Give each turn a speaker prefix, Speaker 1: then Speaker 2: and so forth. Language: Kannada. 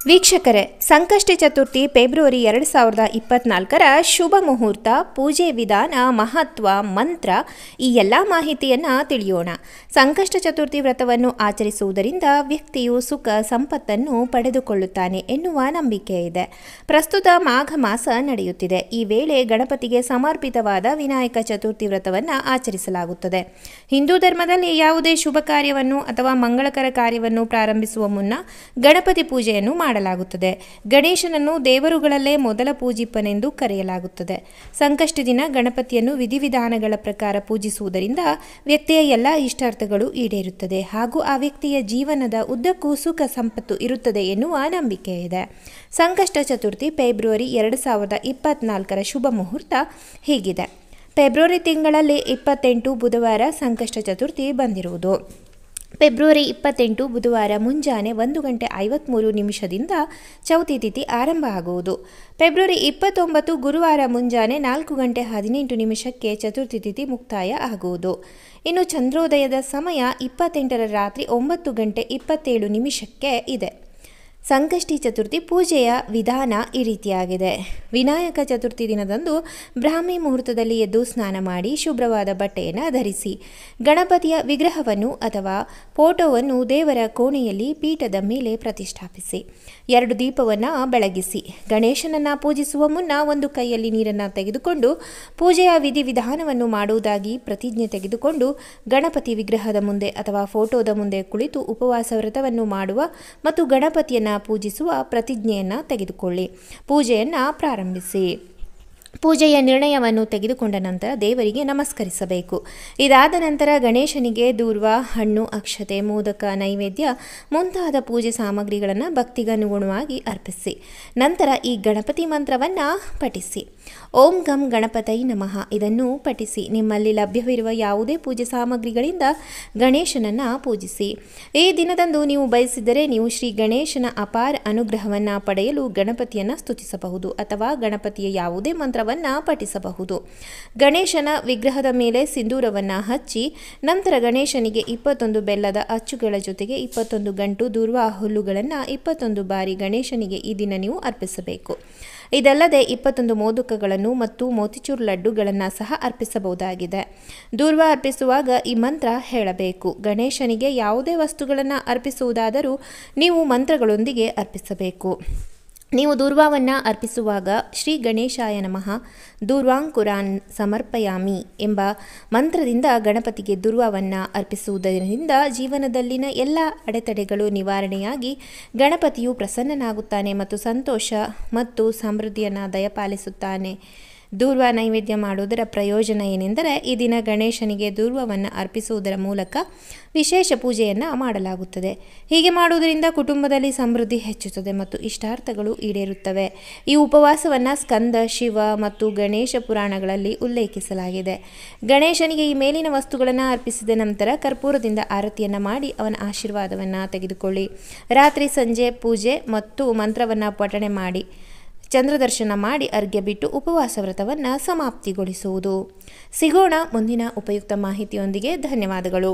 Speaker 1: ವೀಕ್ಷಕರೇ, ಸಂಕಷ್ಟಿ ಚತುರ್ಥಿ ಫೆಬ್ರವರಿ 2024ರ ಶುಭ ಮುಹೂರ್ತ, ಪೂಜೆ ವಿಧಾನ, ಮಹತ್ವ, ಮಂತ್ರ ಈ ಎಲ್ಲ ಮಾಹಿತಿಯನ್ನು ತಿಳಿಯೋಣ. ಸಂಕಷ್ಟ ಚತುರ್ಥಿ ವ್ರತವನ್ನು ಆಚರಿಸುವುದರಿಂದ ವ್ಯಕ್ತಿಯು ಸುಖ ಸಂಪತ್ತನ್ನು ಪಡೆದುಕೊಳ್ಳುತ್ತಾನೆ ಎನ್ನುವ ನಂಬಿಕೆ ಇದೆ. ಪ್ರಸ್ತುತ ಮಾಘ ಮಾಸ ನಡೆಯುತ್ತಿದೆ. ಈ ವೇಳೆ ಗಣಪತಿಗೆ ಸಮರ್ಪಿತವಾದ ವಿನಾಯಕ ಚತುರ್ಥಿ ವ್ರತವನ್ನು ಆಚರಿಸಲಾಗುತ್ತದೆ. ಹಿಂದೂ ಧರ್ಮದಲ್ಲಿ ಯಾವುದೇ ಶುಭ ಕಾರ್ಯವನ್ನು ಅಥವಾ ಮಂಗಳಕರ ಕಾರ್ಯವನ್ನು ಪ್ರಾರಂಭಿಸುವ ಮುನ್ನ ಗಣಪತಿ ಪೂಜೆಯನ್ನು ಮಾಡಲಾಗುತ್ತದೆ. ಗಣೇಶನನ್ನು ದೇವರುಗಳಲ್ಲೇ ಮೊದಲ ಪೂಜಿಪ್ಪನೆಂದು ಕರೆಯಲಾಗುತ್ತದೆ. ಸಂಕಷ್ಟಿ ದಿನ ಗಣಪತಿಯನ್ನು ವಿಧಿವಿಧಾನಗಳ ಪ್ರಕಾರ ಪೂಜಿಸುವುದರಿಂದ ವ್ಯಕ್ತಿಯ ಎಲ್ಲ ಇಷ್ಟಾರ್ಥಗಳು ಈಡೇರುತ್ತದೆ ಹಾಗೂ ಆ ವ್ಯಕ್ತಿಯ ಜೀವನದ ಉದ್ದಕ್ಕೂ ಸುಖ ಸಂಪತ್ತು ಇರುತ್ತದೆ ಎನ್ನುವ ನಂಬಿಕೆ ಇದೆ. ಸಂಕಷ್ಟ ಚತುರ್ಥಿ ಫೆಬ್ರವರಿ 2024ರ ಶುಭ ಮುಹೂರ್ತ ಹೀಗಿದೆ. ಫೆಬ್ರವರಿ ತಿಂಗಳಲ್ಲಿ 28 ಬುಧವಾರ ಸಂಕಷ್ಟ ಚತುರ್ಥಿ ಬಂದಿರುವುದು. ಫೆಬ್ರವರಿ 28 ಬುಧವಾರ ಮುಂಜಾನೆ 1:53 ಚೌತಿ ತಿಥಿ ಆರಂಭ ಆಗುವುದು. ಫೆಬ್ರವರಿ 29 ಗುರುವಾರ ಮುಂಜಾನೆ 4:18 ಚತುರ್ಥಿ ತಿಥಿ ಮುಕ್ತಾಯ ಆಗುವುದು. ಇನ್ನು ಚಂದ್ರೋದಯದ ಸಮಯ 28ರ ರಾತ್ರಿ 9:27 ಇದೆ. ಸಂಕಷ್ಟಿ ಚತುರ್ಥಿ ಪೂಜೆಯ ವಿಧಾನ ಈ ರೀತಿಯಾಗಿದೆ. ವಿನಾಯಕ ಚತುರ್ಥಿ ದಿನದಂದು ಬ್ರಾಹ್ಮಿ ಮುಹೂರ್ತದಲ್ಲಿ ಎದ್ದು ಸ್ನಾನ ಮಾಡಿ ಶುಭ್ರವಾದ ಬಟ್ಟೆಯನ್ನು ಧರಿಸಿ ಗಣಪತಿಯ ವಿಗ್ರಹವನ್ನು ಅಥವಾ ಫೋಟೋವನ್ನು ದೇವರ ಕೋಣೆಯಲ್ಲಿ ಪೀಠದ ಮೇಲೆ ಪ್ರತಿಷ್ಠಾಪಿಸಿ 2 ದೀಪವನ್ನು ಬೆಳಗಿಸಿ ಗಣೇಶನನ್ನು ಪೂಜಿಸುವ ಮುನ್ನ ಒಂದು ಕೈಯಲ್ಲಿ ನೀರನ್ನು ತೆಗೆದುಕೊಂಡು ಪೂಜೆಯ ವಿಧಿವಿಧಾನವನ್ನು ಮಾಡುವುದಾಗಿ ಪ್ರತಿಜ್ಞೆ ತೆಗೆದುಕೊಂಡು ಗಣಪತಿ ವಿಗ್ರಹದ ಮುಂದೆ ಅಥವಾ ಫೋಟೋದ ಮುಂದೆ ಕುಳಿತು ಉಪವಾಸ ವ್ರತವನ್ನು ಮಾಡುವ ಮತ್ತು ಗಣಪತಿಯನ್ನು ಪೂಜಿಸುವ ಪ್ರತಿಜ್ಞೆಯನ್ನು ತೆಗೆದುಕೊಳ್ಳಿ. ಪೂಜೆಯನ್ನು ಪ್ರಾರಂಭಿಸಿ. ಪೂಜೆಯ ನಿರ್ಣಯವನ್ನು ತೆಗೆದುಕೊಂಡ ನಂತರ ದೇವರಿಗೆ ನಮಸ್ಕರಿಸಬೇಕು. ಇದಾದ ನಂತರ ಗಣೇಶನಿಗೆ ದೂರ್ವ, ಹಣ್ಣು, ಅಕ್ಷತೆ, ಮೋದಕ, ನೈವೇದ್ಯ ಮುಂತಾದ ಪೂಜೆ ಸಾಮಗ್ರಿಗಳನ್ನು ಭಕ್ತಿಗನುಗುಣವಾಗಿ ಅರ್ಪಿಸಿ. ನಂತರ ಈ ಗಣಪತಿ ಮಂತ್ರವನ್ನು ಪಠಿಸಿ. ಓಂ ಗಂ ಗಣಪತೈ ನಮಃ ಇದನ್ನು ಪಠಿಸಿ ನಿಮ್ಮಲ್ಲಿ ಲಭ್ಯವಿರುವ ಯಾವುದೇ ಪೂಜೆ ಸಾಮಗ್ರಿಗಳಿಂದ ಗಣೇಶನನ್ನು ಪೂಜಿಸಿ. ಈ ದಿನದಂದು ನೀವು ಬಯಸಿದರೆ ನೀವು ಶ್ರೀ ಗಣೇಶನ ಅಪಾರ ಅನುಗ್ರಹವನ್ನು ಪಡೆಯಲು ಗಣಪತಿಯನ್ನು ಸ್ತುತಿಸಬಹುದು ಅಥವಾ ಗಣಪತಿಯ ಯಾವುದೇ ಮಂತ್ರವನ್ನು ಪಠಿಸಬಹುದು. ಗಣೇಶನ ವಿಗ್ರಹದ ಮೇಲೆ ಸಿಂಧೂರವನ್ನು ಹಚ್ಚಿ ನಂತರ ಗಣೇಶನಿಗೆ 21 ಬೆಲ್ಲದ ಅಚ್ಚುಗಳ ಜೊತೆಗೆ 21 ಗಂಟು ದೂರ್ವ ಹುಲ್ಲುಗಳನ್ನು 21 ಬಾರಿ ಗಣೇಶನಿಗೆ ಈ ದಿನ ನೀವು ಅರ್ಪಿಸಬೇಕು. ಇದಲ್ಲದೆ 21 ಮೋದಕಗಳನ್ನು ಮತ್ತು ಮೋತಿಚೂರ್ ಲಡ್ಡುಗಳನ್ನು ಸಹ ಅರ್ಪಿಸಬಹುದಾಗಿದೆ. ದೂರ್ವ ಅರ್ಪಿಸುವಾಗ ಈ ಮಂತ್ರ ಹೇಳಬೇಕು. ಗಣೇಶನಿಗೆ ಯಾವುದೇ ವಸ್ತುಗಳನ್ನು ಅರ್ಪಿಸುವುದಾದರೂ ನೀವು ಮಂತ್ರಗಳೊಂದಿಗೆ ಅರ್ಪಿಸಬೇಕು. ನೀವು ದೂರ್ವಾವನ್ನು ಅರ್ಪಿಸುವಾಗ ಶ್ರೀ ಗಣೇಶಾಯ ನಮಃ ದೂರ್ವಾಂಕುರಾನ್ ಸಮರ್ಪಯಾಮಿ ಎಂಬ ಮಂತ್ರದಿಂದ ಗಣಪತಿಗೆ ದೂರ್ವಾವನ್ನು ಅರ್ಪಿಸುವುದರಿಂದ ಜೀವನದಲ್ಲಿನ ಎಲ್ಲ ಅಡೆತಡೆಗಳು ನಿವಾರಣೆಯಾಗಿ ಗಣಪತಿಯು ಪ್ರಸನ್ನನಾಗುತ್ತಾನೆ ಮತ್ತು ಸಂತೋಷ ಮತ್ತು ಸಮೃದ್ಧಿಯನ್ನು ದಯಪಾಲಿಸುತ್ತಾನೆ. ದೂರ್ವ ನೈವೇದ್ಯ ಮಾಡುವುದರ ಪ್ರಯೋಜನ ಏನೆಂದರೆ ಈ ದಿನ ಗಣೇಶನಿಗೆ ದೂರ್ವವನ್ನು ಅರ್ಪಿಸುವುದರ ಮೂಲಕ ವಿಶೇಷ ಪೂಜೆಯನ್ನು ಮಾಡಲಾಗುತ್ತದೆ. ಹೀಗೆ ಮಾಡುವುದರಿಂದ ಕುಟುಂಬದಲ್ಲಿ ಸಮೃದ್ಧಿ ಹೆಚ್ಚುತ್ತದೆ ಮತ್ತು ಇಷ್ಟಾರ್ಥಗಳು ಈಡೇರುತ್ತವೆ. ಈ ಉಪವಾಸವನ್ನು ಸ್ಕಂದ, ಶಿವ ಮತ್ತು ಗಣೇಶ ಪುರಾಣಗಳಲ್ಲಿ ಉಲ್ಲೇಖಿಸಲಾಗಿದೆ. ಗಣೇಶನಿಗೆ ಈ ಮೇಲಿನ ವಸ್ತುಗಳನ್ನು ಅರ್ಪಿಸಿದ ನಂತರ ಕರ್ಪೂರದಿಂದ ಆರತಿಯನ್ನು ಮಾಡಿ ಅವನ ಆಶೀರ್ವಾದವನ್ನು ತೆಗೆದುಕೊಳ್ಳಿ. ರಾತ್ರಿ ಸಂಜೆ ಪೂಜೆ ಮತ್ತು ಮಂತ್ರವನ್ನು ಪಠಣೆ ಮಾಡಿ ಚಂದ್ರದರ್ಶನ ಮಾಡಿ ಅರ್ಘ್ಯ ಬಿಟ್ಟು ಉಪವಾಸ ವ್ರತವನ್ನು ಸಮಾಪ್ತಿಗೊಳಿಸುವುದು. ಸಿಗೋಣ ಮುಂದಿನ ಉಪಯುಕ್ತ ಮಾಹಿತಿಯೊಂದಿಗೆ. ಧನ್ಯವಾದಗಳು.